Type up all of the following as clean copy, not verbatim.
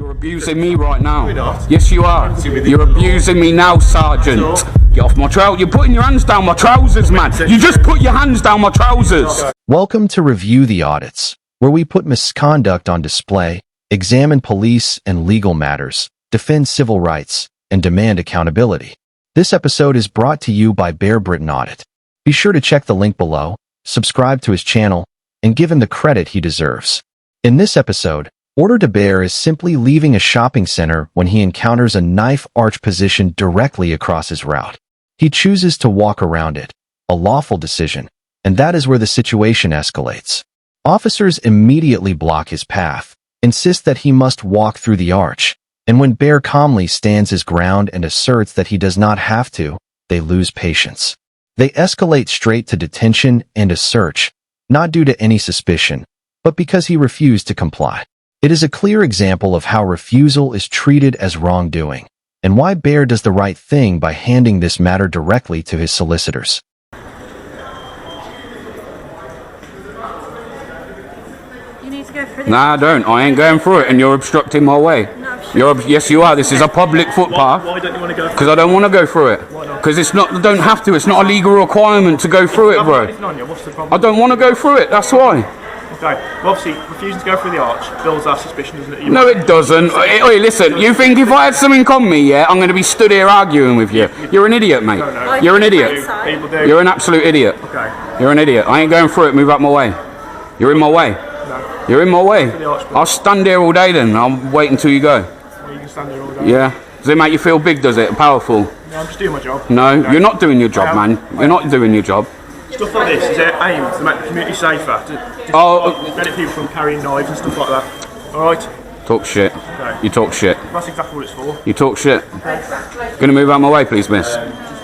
You're abusing me right now. No, we're not. Yes, you are. You're abusing me now, Sergeant. Get off my trousers. You're putting your hands down my trousers, man. You just put your hands down my trousers. Welcome to Review the Audits, where we put misconduct on display, examine police and legal matters, defend civil rights, and demand accountability. This episode is brought to you by Bear Britain Audit. Be sure to check the link below, subscribe to his channel, and give him the credit he deserves. In this episode, Auditor Bear is simply leaving a shopping center when he encounters a knife arch positioned directly across his route. He chooses to walk around it, a lawful decision, and that is where the situation escalates. Officers immediately block his path, insist that he must walk through the arch, and when Bear calmly stands his ground and asserts that he does not have to, they lose patience. They escalate straight to detention and a search, not due to any suspicion, but because he refused to comply. It is a clear example of how refusal is treated as wrongdoing, and why Bear does the right thing by handing this matter directly to his solicitors. You need to go through this. Nah, I don't. I ain't going through it, and you're obstructing my way. No, Yes, you are. This is a public footpath. Why don't you want to go? Because I don't want to go through it. Why not? Because it's not. I don't have to. It's not a legal requirement to go through it, bro. What's the problem? I don't want to go through it. That's why. Okay. Well, obviously, refusing to go through the arch builds our suspicion, doesn't it? No, it doesn't. Oi, listen. You think if I had something on me, yeah, I'm going to be stood here arguing with you? You're an idiot, mate. No. You're an idiot. People do. You're an absolute idiot. Okay. You're an idiot. I ain't going through it. Move out my way. You're in my way. No. You're in my way. the arch, please. I'll stand here all day then. I'll wait until you go. Well, you can stand there all day. Yeah. Does it make you feel big, does it? Powerful? No, I'm just doing my job. No, you're not doing your job, I am. man. You're not doing your job. Stuff like this is aimed to make the community safer, to prevent people from carrying knives and stuff like that. Alright? Talk shit. Okay. You talk shit. That's exactly what it's for. You talk shit. Gonna move out my way, please, miss?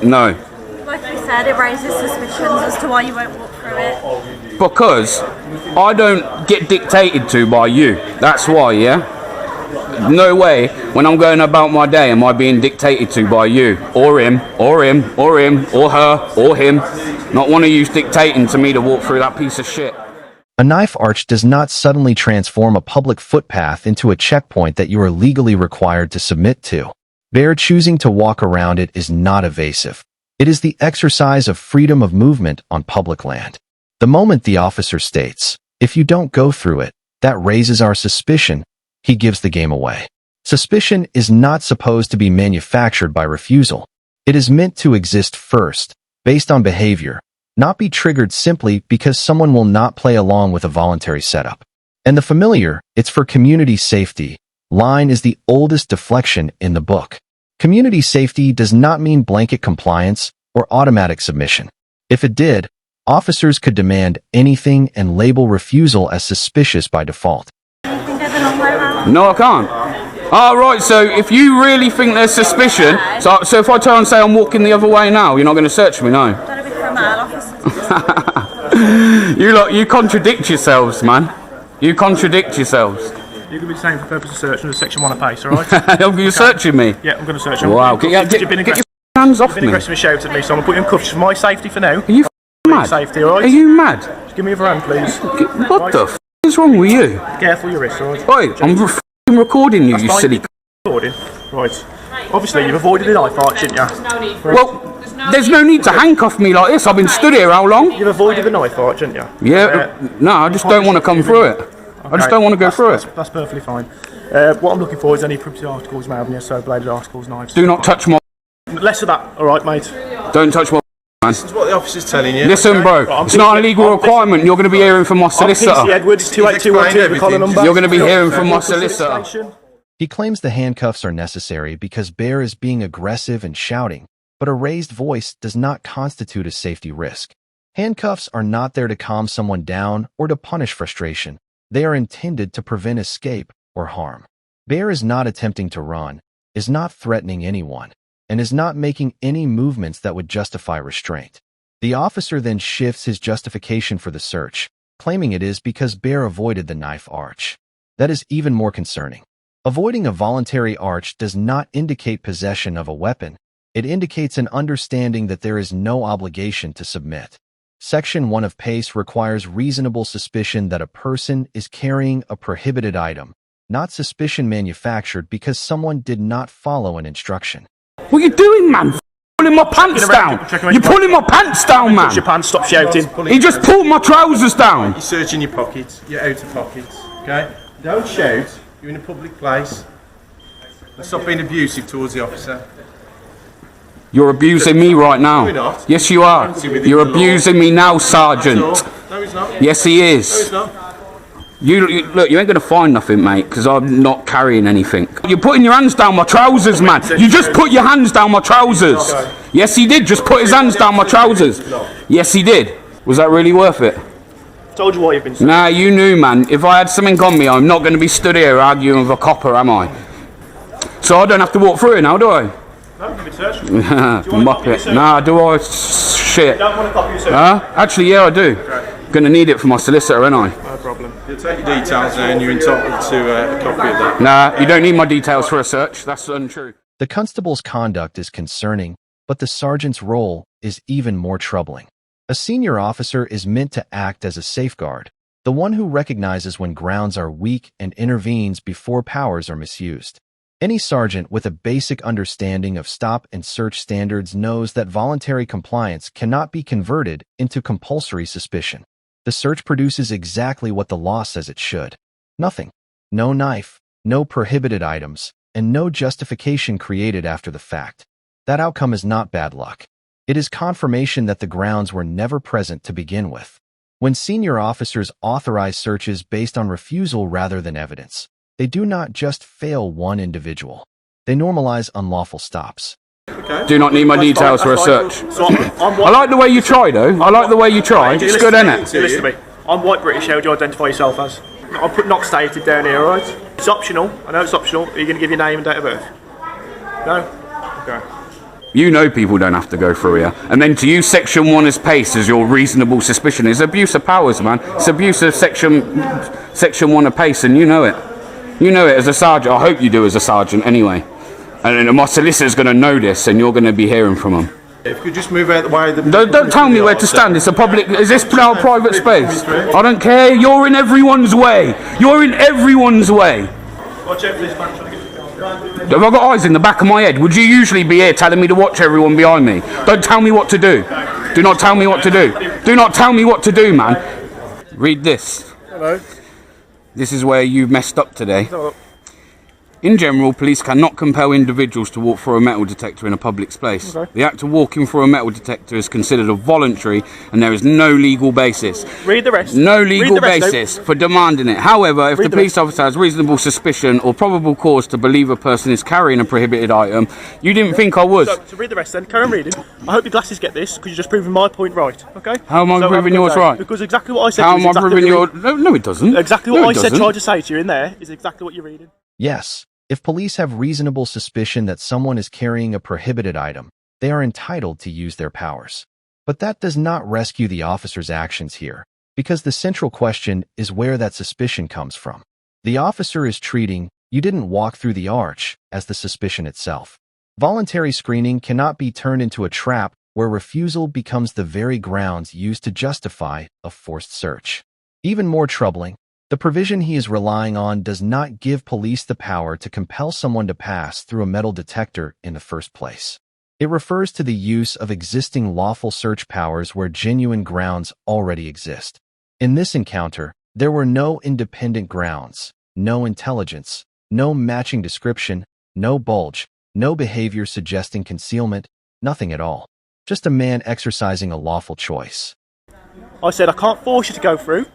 No. like we said, it raises suspicions as to why you won't walk through it. Because I don't get dictated to by you. That's why, yeah? No way, when I'm going about my day, am I being dictated to by you, or him, or him, or him, or her, or him. Not one of you's dictating to me to walk through that piece of shit. A knife arch does not suddenly transform a public footpath into a checkpoint that you are legally required to submit to. Bear choosing to walk around it is not evasive. It is the exercise of freedom of movement on public land. The moment the officer states, "If you don't go through it, that raises our suspicion," he gives the game away. Suspicion is not supposed to be manufactured by refusal. It is meant to exist first, based on behavior, not be triggered simply because someone will not play along with a voluntary setup. And the familiar, "it's for community safety" line is the oldest deflection in the book. Community safety does not mean blanket compliance or automatic submission. If it did, officers could demand anything and label refusal as suspicious by default. You can go the long way around. No, I can't. Oh, right, so if you really think there's suspicion, so if I turn and say I'm walking the other way now, you're not going to search me, no? Don't be criminal officers. You contradict yourselves, man. You contradict yourselves. You can be the same for purpose of search under section 1 of PACE, alright? You're searching me? Yeah, I'm going to search you. Wow, get your hands off You've been me. aggressive and shouted at me, so I'm going to put you in cuffs for my safety for now. Are you mad? Safety, alright? Are you mad? Just give me your hand, please. What the f*** is wrong with you? Careful your wrist, alright? Oi, I'm recording you, you fine. silly Recording. Right. Obviously, you've avoided a knife arch, didn't you? Well, there's no need to handcuff me like this. I've been stood here how long? You've avoided the knife arch, didn't you? Yeah, no, I just don't want to come through it. I just don't want to go through it. That's perfectly fine. What I'm looking for is any privacy articles, made so bladed articles, knives. Do not touch my... Less of that, alright, mate? Don't touch my... man. That's what the officer's telling you. Listen, bro, it's not a legal requirement. You're going to be hearing from my I'm solicitor. PC Edwards, 28212, the collar number. You're going to be hearing from my solicitor. He claims the handcuffs are necessary because Bear is being aggressive and shouting, but a raised voice does not constitute a safety risk. Handcuffs are not there to calm someone down or to punish frustration. They are intended to prevent escape or harm. Bear is not attempting to run, is not threatening anyone, and is not making any movements that would justify restraint. The officer then shifts his justification for the search, claiming it is because Bear avoided the knife arch. That is even more concerning. Avoiding a voluntary arch does not indicate possession of a weapon. It indicates an understanding that there is no obligation to submit. Section 1 of PACE requires reasonable suspicion that a person is carrying a prohibited item, not suspicion manufactured because someone did not follow an instruction. What are you doing, man? Pulling my pants down. You're pulling my pants down, man. Put your pants, stop shouting. He just pulled my trousers down. You're searching your pockets, your outer pockets, okay? Don't shout, you're in a public place. And stop being abusive towards the officer. You're abusing me right now. No, we're not. Yes, you are. You're abusing me now, Sergeant. No, he's not. Yes, he No, is. he's not. Look, you ain't gonna find nothing, mate, because I'm not carrying anything. You're putting your hands down my trousers, man. You just put your hands down my trousers. Yes, he did. Just put his hands down my trousers. Yes, he did. Was that really worth it? Told you what you've been saying. Nah, you knew, man. If I had something on me, I'm not going to be stood here arguing with a copper, am I? So I don't have to walk through it now, do I? No, you've been searched. Do you want a copy of your Muppet. search? Nah, do I? Shit. Don't want a copy of your search? Huh? Actually, yeah, I do. Gonna need it for my solicitor, ain't I? No problem. You'll take your details now and you're entitled to a copy of that. Nah, you don't need my details for a search. That's untrue. The constable's conduct is concerning, but the sergeant's role is even more troubling. A senior officer is meant to act as a safeguard, the one who recognizes when grounds are weak and intervenes before powers are misused. Any sergeant with a basic understanding of stop and search standards knows that voluntary compliance cannot be converted into compulsory suspicion. The search produces exactly what the law says it should. Nothing. No knife, no prohibited items, and no justification created after the fact. That outcome is not bad luck. It is confirmation that the grounds were never present to begin with. When senior officers authorize searches based on refusal rather than evidence, they do not just fail one individual. They normalize unlawful stops. Okay. Do not need my details for a search. So I like the way you try, though. I like the way you try. It's good, isn't it? Listen to me. I'm white British. How do you identify yourself as? I'll put not stated down here, alright? It's optional. I know it's optional. Are you going to give your name and date of birth? No? Okay. You know people don't have to go through here. And then to use Section 1 as pace as your reasonable suspicion is abuse of powers, man. It's abuse of Section 1 of pace, and you know it. You know it as a sergeant. I hope you do as a sergeant anyway. And then my solicitor's going to know this, and you're going to be hearing from them. If you could just move out the way... Don't tell me where to stand. It's a public... Is this now private space? I don't care. You're in everyone's way. You're in everyone's way. Watch out for this man trying to get you. Have I got eyes in the back of my head? Would you usually be here telling me to watch everyone behind me? Don't tell me what to do. Do not tell me what to do. Do not tell me what to do, man. Read this. Hello. This is where you messed up today. In general, police cannot compel individuals to walk through a metal detector in a public place. Okay. The act of walking through a metal detector is considered a voluntary, and there is no legal basis. Read the rest. No Read legal the rest, basis for demanding it. However, if Read the the police officer has reasonable suspicion or probable cause to believe a person is carrying a prohibited item, you didn't think I was. So read the rest then. Carry on reading. I hope your glasses get this, because you're just proving my point right, okay? How am I So have a proving good yours day. right? Because exactly what I said How to you am I is exactly proving what your... No, it doesn't. Exactly No, what it I said, doesn't. tried to say to you in there, is exactly what you're reading. Yes, if police have reasonable suspicion that someone is carrying a prohibited item, they are entitled to use their powers. But that does not rescue the officer's actions here, because the central question is where that suspicion comes from. The officer is treating "you didn't walk through the arch" as the suspicion itself. Voluntary screening cannot be turned into a trap where refusal becomes the very grounds used to justify a forced search. Even more troubling, the provision he is relying on does not give police the power to compel someone to pass through a metal detector in the first place. It refers to the use of existing lawful search powers where genuine grounds already exist. In this encounter, there were no independent grounds, no intelligence, no matching description, no bulge, no behavior suggesting concealment, nothing at all. Just a man exercising a lawful choice. I said I can't force you to go through,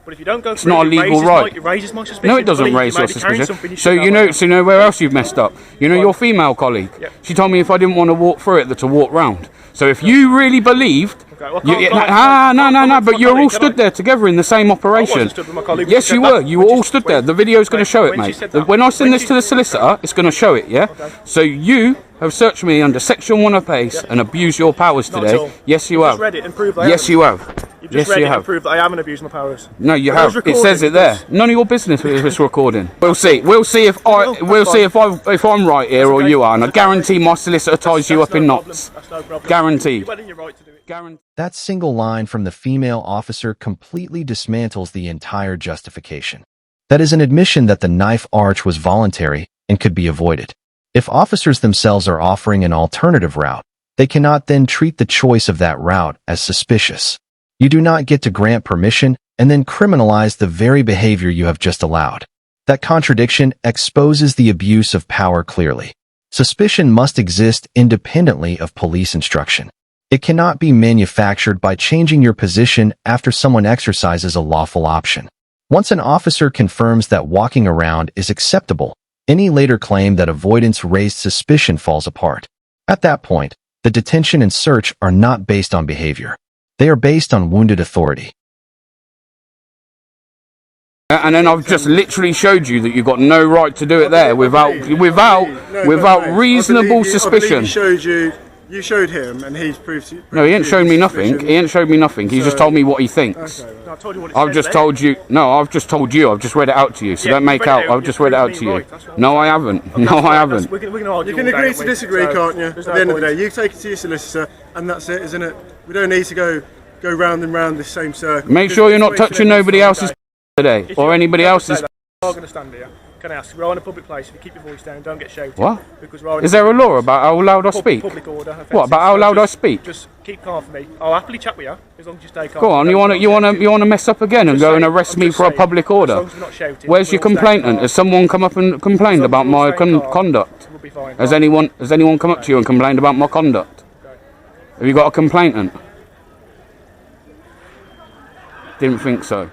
but if you don't go through, not a legal right. It raises my suspicion. No, it doesn't Believe raise you your may be carrying suspicion. something you So shouldn't you have. know where else you've messed up. You know your female colleague. Yep. She told me if I didn't want to walk through it, that to walk round. So if you really believed, Okay, well, no, but you're all stood there together in the same operation. stood with my colleague. Yes, you were. You were all stood there. The video's going to show it, when she mate. said that- When I send when this she- to the solicitor, it's going to show it. Yeah. So you have searched me under Section 1 of PACE and abused your powers Not today. at all. Yes, you You've have. just read it and proved I Yes, haven't. you have. You've just Yes, read you it and have. proved that I haven't abused my powers. No, you And I was have. It says recording it there. because- None of your business with this recording. We'll see. We'll see if if I'm right here or okay. you are, and I That's okay. guarantee my solicitor ties you That's up in no problem. knots. That's no problem. Guaranteed. You're well in your right to do it. Guaranteed. That single line from the female officer completely dismantles the entire justification. That is an admission that the knife arch was voluntary and could be avoided. If officers themselves are offering an alternative route, they cannot then treat the choice of that route as suspicious. You do not get to grant permission and then criminalize the very behavior you have just allowed. That contradiction exposes the abuse of power clearly. Suspicion must exist independently of police instruction. It cannot be manufactured by changing your position after someone exercises a lawful option. Once an officer confirms that walking around is acceptable, any later claim that avoidance raised suspicion falls apart. At that point, the detention and search are not based on behavior. They are based on wounded authority. And then I've just literally showed you that you've got no right to do it there without reasonable suspicion. You showed him, and he's proved. No, he ain't shown me nothing. He ain't showed me nothing. He's just told me what he thinks. Okay. No, I told you what it I've says just there. told you. No, I've just told you. I've just read it out to you. So Yeah, don't you make read it out. out, I've just you read it out proved to me you. right, that's what No, I haven't. No, I haven't. We can argue You can all day, agree don't to we? disagree, So, can't you? At there's the no end of the point. day, you take it to your solicitor, and that's it, isn't it? We don't need to go round and round this same circle. Make sure you're not touching nobody else's today If or you- anybody if you else's. say that, I'm going to stand here. Can I ask? We're on a public place. If you keep your voice down, don't get shouted. What? Because we're on Is there a law about how loud I speak? Public order. What about how loud I speak? Just keep calm for me. I'll happily chat with you as long as you stay calm. Go on. You want to mess up again and go and arrest me for a public order? Where's your complainant? Has someone come up and complained about my conduct? We'll be fine. Has anyone come up to you and complained about my conduct? Have you got a complainant? Didn't think so.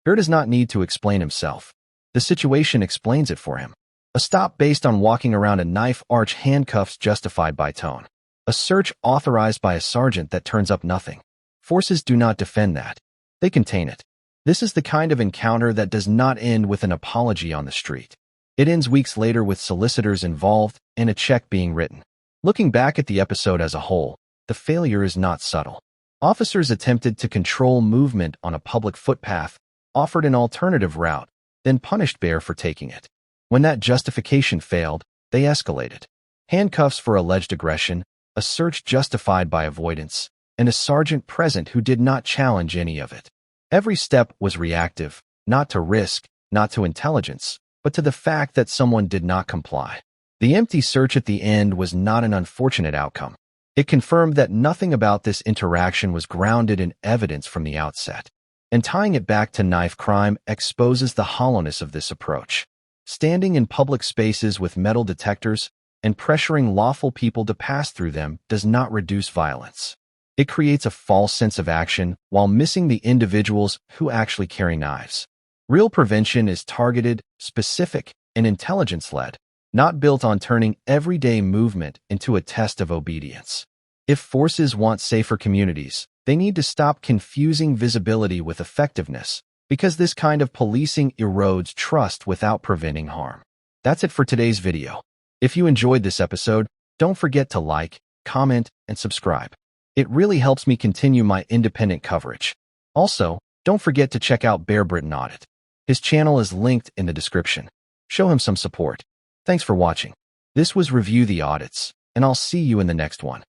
Bear does not need to explain himself. The situation explains it for him. A stop based on walking around a knife arch handcuffs justified by tone. A search authorized by a sergeant that turns up nothing. Forces do not defend that. They contain it. This is the kind of encounter that does not end with an apology on the street. It ends weeks later with solicitors involved and a check being written. Looking back at the episode as a whole, the failure is not subtle. Officers attempted to control movement on a public footpath, offered an alternative route, then punished Bear for taking it. When that justification failed, they escalated. Handcuffs for alleged aggression, a search justified by avoidance, and a sergeant present who did not challenge any of it. Every step was reactive, not to risk, not to intelligence, but to the fact that someone did not comply. The empty search at the end was not an unfortunate outcome. It confirmed that nothing about this interaction was grounded in evidence from the outset. And tying it back to knife crime exposes the hollowness of this approach. Standing in public spaces with metal detectors and pressuring lawful people to pass through them does not reduce violence. It creates a false sense of action while missing the individuals who actually carry knives. Real prevention is targeted, specific, and intelligence-led, not built on turning everyday movement into a test of obedience. If forces want safer communities, they need to stop confusing visibility with effectiveness, because this kind of policing erodes trust without preventing harm. That's it for today's video. If you enjoyed this episode, don't forget to like, comment, and subscribe. It really helps me continue my independent coverage. Also, don't forget to check out Bear Britain Audit. His channel is linked in the description. Show him some support. Thanks for watching. This was Review the Audits, and I'll see you in the next one.